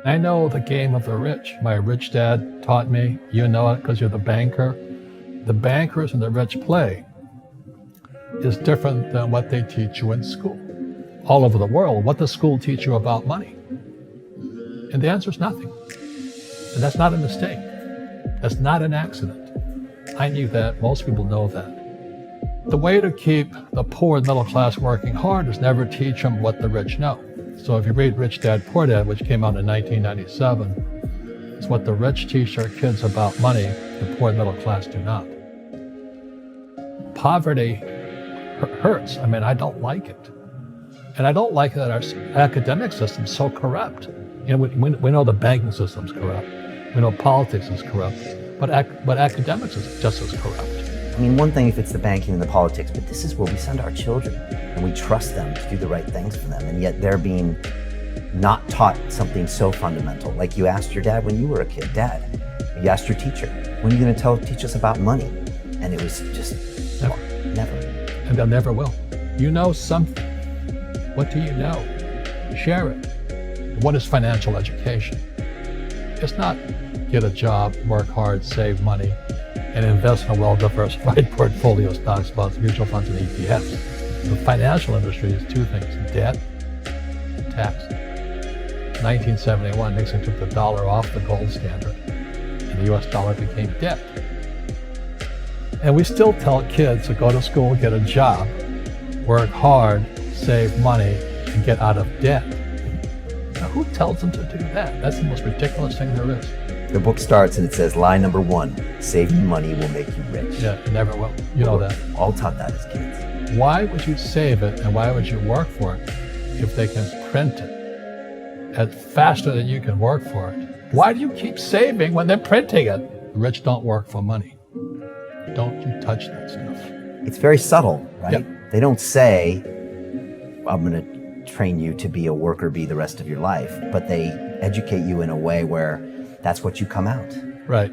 I know the game of the rich. My rich dad taught me. You know it because you're the banker. The bankers and the rich play is different than what they teach you in school. All over the world, what does school teach you about money? And the answer is nothing. And that's not a mistake. That's not an accident. I knew that. Most people know that. The way to keep the poor and middle class working hard is never teach them what the rich know. So if you read Rich Dad, Poor Dad, which came out in 1997, it's what the rich teach their kids about money, the poor and middle class do not. Poverty hurts. I mean, I don't like it. And I don't like that our academic system's so corrupt. You know, we know the banking system's corrupt. We know politics is corrupt. But academics is just as corrupt. I mean, one thing if it's the banking and the politics, but this is where we send our children and we trust them to do the right things for them, and yet they're being not taught something so fundamental. Like you asked your dad when you were a kid, Dad, you asked your teacher, when are you going to teach us about money? And it was just never. And they'll never will. You know something. What do you know? Share it. What is financial education? It's not get a job, work hard, save money, and invest in a well-diversified portfolio of stocks, bonds, mutual funds, and ETFs. The financial industry is two things: debt and tax. 1971, Nixon took the dollar off the gold standard, and the US dollar became debt. And we still tell kids to go to school, get a job, work hard, save money, and get out of debt. Now, who tells them to do that? That's the most ridiculous thing there is. The book starts and it says, lie number 1, saving money will make you rich. Yeah, it never will. You know that. All taught that as kids. Why would you save it and why would you work for it if they can print it faster than you can work for it? Why do you keep saving when they're printing it? The rich don't work for money. Don't you touch that stuff. It's very subtle, right? Yep. They don't say, I'm going to train you to be a worker bee the rest of your life, but they educate you in a way where that's what you come out. Right.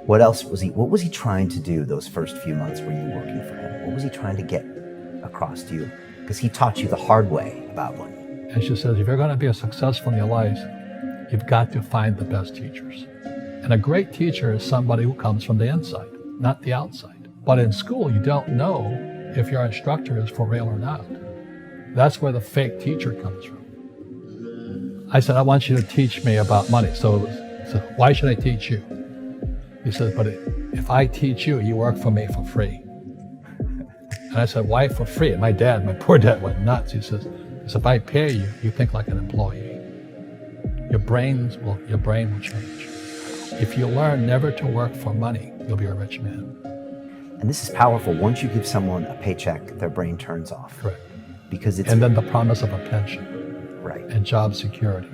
What else was he trying to do those first few months were you working for him? What was he trying to get across to you? Because he taught you the hard way about money. And she says, if you're going to be successful in your life, you've got to find the best teachers. And a great teacher is somebody who comes from the inside, not the outside. But in school, you don't know if your instructor is for real or not. That's where the fake teacher comes from. I said, I want you to teach me about money. So why should I teach you? He said, but if I teach you, you work for me for free. And I said, why for free? And my poor dad went nuts. He says, if I pay you, you think like an employee. Your brain will change. If you learn never to work for money, you'll be a rich man. And this is powerful. Once you give someone a paycheck, their brain turns off. Correct. Because and then the promise of a pension. Right. And job security.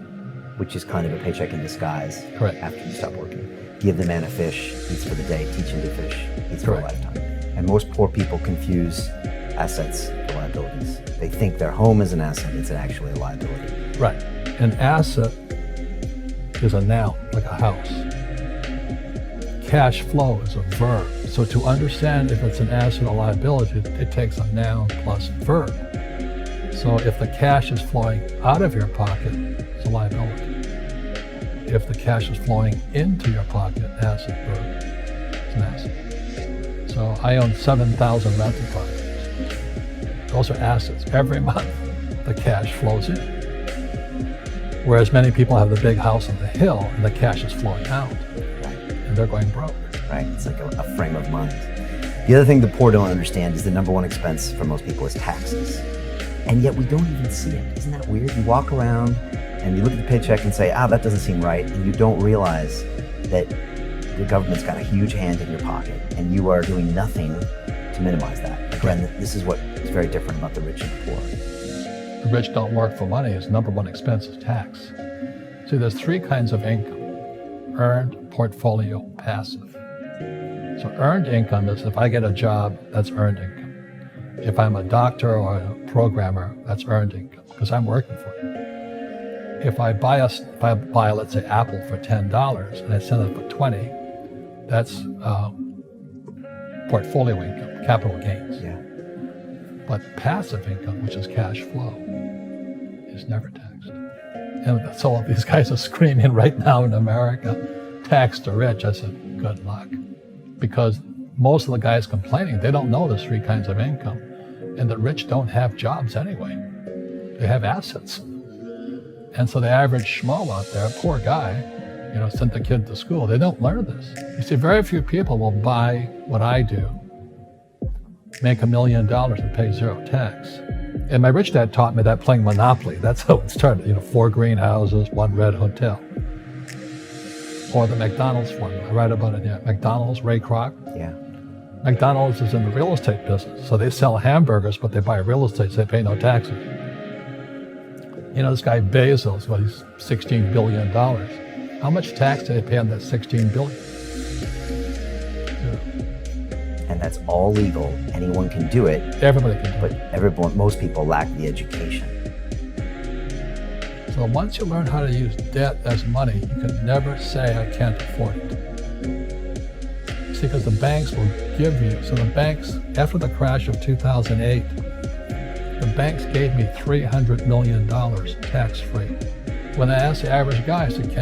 Which is kind of a paycheck in disguise. Correct. After you stop working. Give the man a fish, eats for the day, teach him to fish, eats for a Correct. lifetime. And most poor people confuse assets with liabilities. They think their home is an asset, it's actually a liability. Right. An asset is a noun, like a house. Cash flow is a verb. So to understand if it's an asset or liability, it takes a noun plus verb. So if the cash is flowing out of your pocket, it's a liability. If the cash is flowing into your pocket, asset, verb, it's an asset. So I own 7,000 rental properties. Those are assets. Every month, the cash flows in. Whereas many people have the big house on the hill and the cash is flowing out. And they're going broke. Right, it's like a frame of mind. The other thing the poor don't understand is the number one expense for most people is taxes. And yet we don't even see it. Isn't that weird? You walk around and you look at the paycheck and say, that doesn't seem right. And you don't realize that the government's got a huge hand in your pocket and you are doing nothing to minimize that. Again, this is what is very different about the rich and the poor. The rich don't work for money. His number one expense is tax. See, there's 3 kinds of income: earned, portfolio, passive. So earned income is if I get a job, that's earned income. If I'm a doctor or a programmer, that's earned income because I'm working for it. If I buy, let's say, Apple for $10 and I sell it for $20, that's portfolio income, capital gains. Yeah. But passive income, which is cash flow, is never taxed. And so these guys are screaming right now in America, tax the rich. I said, good luck. Because most of the guys complaining, they don't know there's three kinds of income. And the rich don't have jobs anyway. They have assets. And so the average schmo out there, poor guy, sent the kid to school. They don't learn this. You see, very few people will buy what I do, make $1 million and pay zero tax. And my rich dad taught me that playing Monopoly. That's how it started. 4 greenhouses, 1 red hotel. Or the McDonald's formula. I write about it here. McDonald's, Ray Kroc. Yeah. McDonald's is in the real estate business. So they sell hamburgers, but they buy real estate, so they pay no taxes. This guy Bezos, he's $16 billion. How much tax do they pay on that $16 billion? And that's all legal. Anyone can do it. Everybody can do it. But most people lack the education. So once you learn how to use debt as money, you can never say, I can't afford it. See, because the banks will give you, so the banks, after the crash of 2008, the banks gave me $300 million tax-free. When I asked the average guy, I said,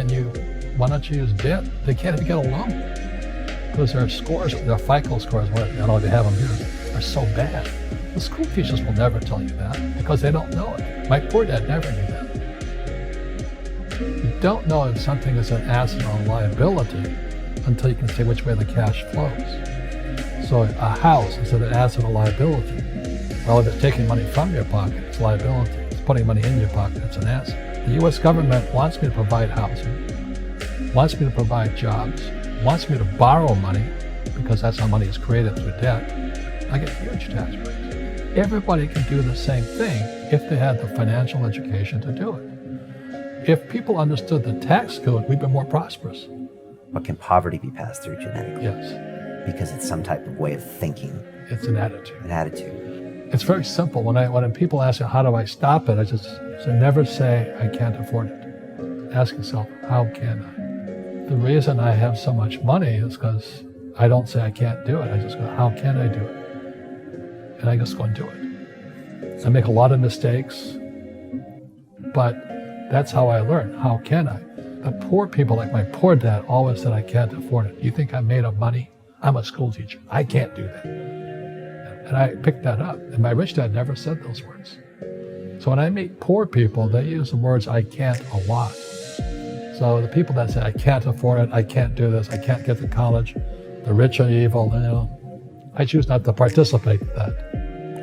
why don't you use debt? They can't even get a loan. Because their scores, their FICO scores, I don't know if they have them here, are so bad. The school teachers will never tell you that because they don't know it. My poor dad never knew that. You don't know if something is an asset or a liability until you can see which way the cash flows. So a house is an asset or liability. Well, if it's taking money from your pocket, it's liability. If it's putting money in your pocket, it's an asset. The U.S. government wants me to provide housing, wants me to provide jobs, wants me to borrow money because that's how money is created through debt. I get huge tax breaks. Everybody can do the same thing if they had the financial education to do it. If people understood the tax code, we'd be more prosperous. But can poverty be passed through genetically? Yes. Because it's some type of way of thinking. It's an attitude. An attitude. It's very simple. When people ask me, how do I stop it? I just say, never say, I can't afford it. Ask yourself, how can I? The reason I have so much money is because I don't say I can't do it. I just go, how can I do it? And I just go and do it. I make a lot of mistakes, but that's how I learn. How can I? The poor people, like my poor dad, always said, I can't afford it. You think I'm made of money? I'm a school teacher. I can't do that. And I picked that up. And my rich dad never said those words. So when I meet poor people, they use the words I can't a lot. So the people that say, I can't afford it, I can't do this, I can't get to college, the rich are evil, I choose not to participate in that.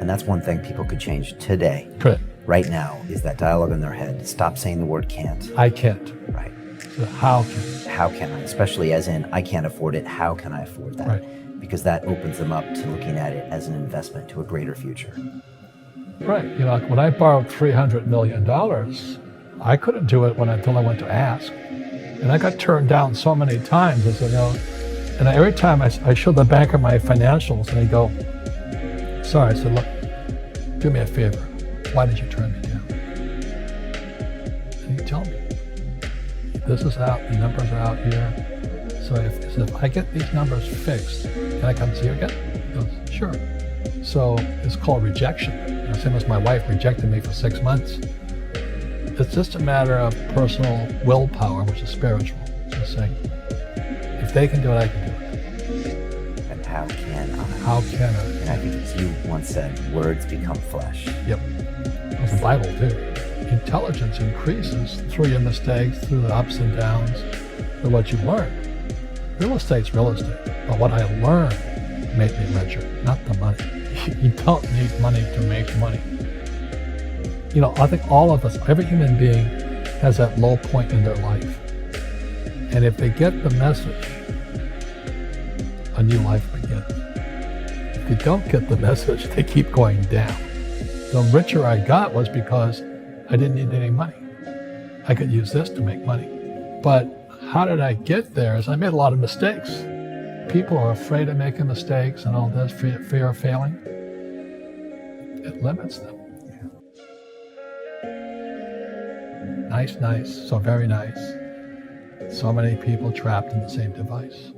And that's one thing people could change today. Correct. Right now, is that dialogue in their head. Stop saying the word can't. I can't. Right. So how can I? How can I? Especially as in, I can't afford it, how can I afford that? Right. Because that opens them up to looking at it as an investment to a greater future. Right. When I borrowed $300 million, I couldn't do it until I went to ask. And I got turned down so many times. I said, and every time I showed the banker my financials, and he'd go, sorry. I said, look, do me a favor. Why did you turn me down? And he'd tell me, this is out, the numbers are out here. So if I get these numbers fixed, can I come see you again? He goes, sure. So it's called rejection. Same as my wife rejected me for 6 months. It's just a matter of personal willpower, which is spiritual. Just saying, if they can do it, I can do it. And how can I? How can I? And I think as you once said, words become flesh. Yep. It's the Bible too. Intelligence increases through your mistakes, through the ups and downs, through what you learn. Real estate's real estate, but what I learned made me richer, not the money. You don't need money to make money. I think all of us, every human being has that low point in their life. And if they get the message, a new life begins. If they don't get the message, they keep going down. The richer I got was because I didn't need any money. I could use this to make money. But how did I get there? Is I made a lot of mistakes. People are afraid of making mistakes and all this, fear of failing. It limits them. Nice, so very nice. So many people trapped in the same device.